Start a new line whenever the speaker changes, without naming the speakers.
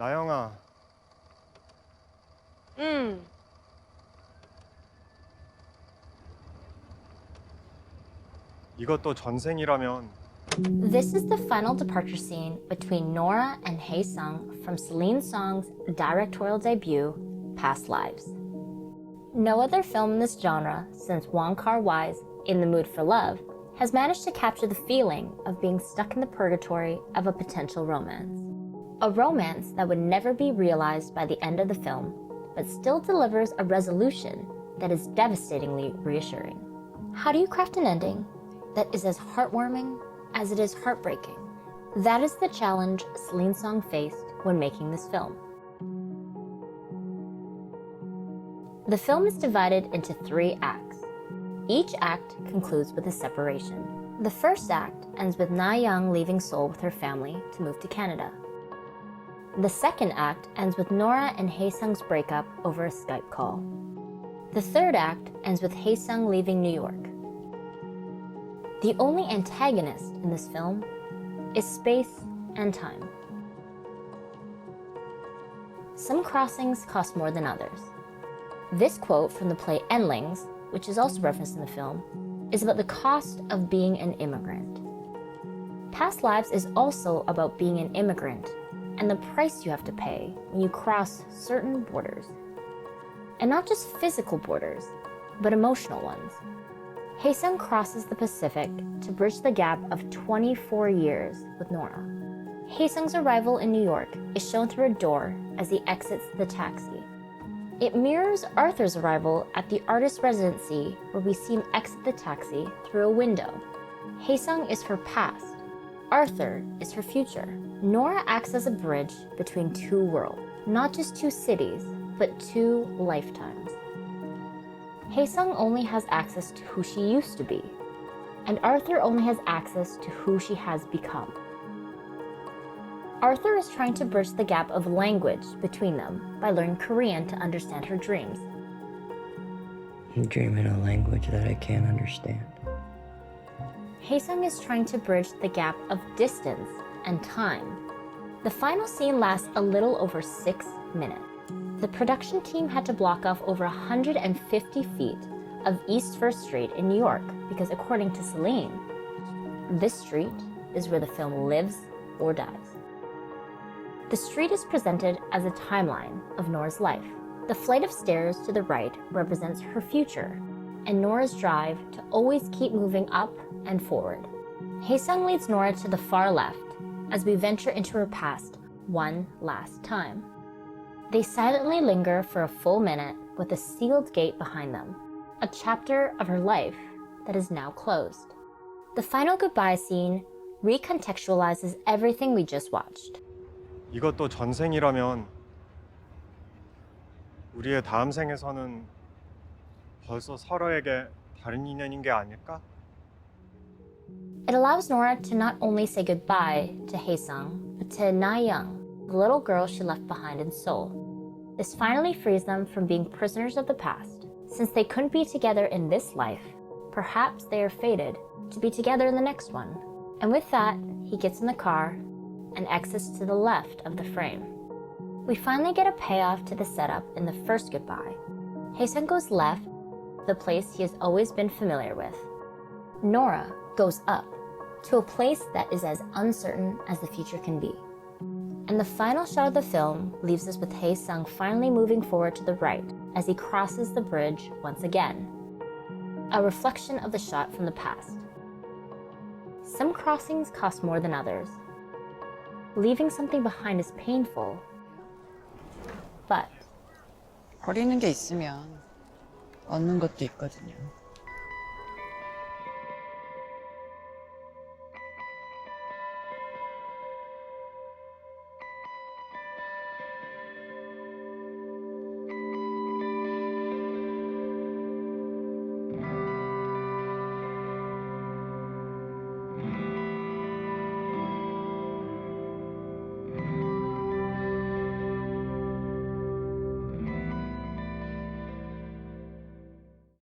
나영아,
응.
이것도 전생이라면
This is the final departure scene between Nora and Hae Sung from Celine Song's directorial debut, Past Lives. No other film in this genre since Wong Kar-wai's In the Mood for Love has managed to capture the feeling of being stuck in the purgatory of a potential romance. A romance that would never be realized by the end of the film, but still delivers a resolution that is devastatingly reassuring. How do you craft an ending that is as heartwarming as it is heartbreaking? That is the challenge Celine Song faced when making this film. The film is divided into 3 acts. Each act concludes with a separation. The first act ends with Na Young leaving Seoul with her family to move to Canada. The second act ends with Nora and Hae Sung's breakup over a Skype call. The third act ends with Hae Sung leaving New York. The only antagonist in this film is space and time. Some crossings cost more than others. This quote from the play Endlings, which is also referenced in the film, is about the cost of being an immigrant. Past Lives is also about being an immigrant and the price you have to pay when you cross certain borders. And not just physical borders, but emotional ones. Hae Sung crosses the Pacific to bridge the gap of 24 years with Nora. Hae Sung's arrival in New York is shown through a door as he exits the taxi. It mirrors Arthur's arrival at the artist residency where we see him exit the taxi through a window. Hae Sung is her past. Arthur is her future. Nora acts as a bridge between 2 worlds, not just 2 cities, but 2 lifetimes. Hae Sung only has access to who she used to be, and Arthur only has access to who she has become. Arthur is trying to bridge the gap of language between them by learning Korean to understand her dreams.
You dream in a language that I can't understand.
Hae Sung is trying to bridge the gap of distance and time. The final scene lasts a little over 6 minutes. The production team had to block off over 150 feet of East First Street in New York because, according to Celine, this street is where the film lives or dies. The street is presented as a timeline of Nora's life. The flight of stairs to the right represents her future and Nora's drive to always keep moving up and forward. Hae Sung leads Nora to the far left as we venture into her past one last time. They silently linger for a full minute with a sealed gate behind them, a chapter of her life that is now closed. The final goodbye scene recontextualizes everything we just watched.
이것도 전생이라면 우리의 다음 생에서는 벌써 서로에게 다른 인연인 게 아닐까?
It allows Nora to not only say goodbye to Hae Sung, but to Na Young, the little girl she left behind in Seoul. This finally frees them from being prisoners of the past. Since they couldn't be together in this life, perhaps they are fated to be together in the next one. And with that, he gets in the car and exits to the left of the frame. We finally get a payoff to the setup in the first goodbye. Hae Sung goes left, the place he has always been familiar with. Nora goes up, to a place that is as uncertain as the future can be. And the final shot of the film leaves us with Hae Sung finally moving forward to the right as he crosses the bridge once again. A reflection of the shot from the past. Some crossings cost more than others. Leaving something behind is painful, but
버리는 게 있으면 얻는 것도 있거든요.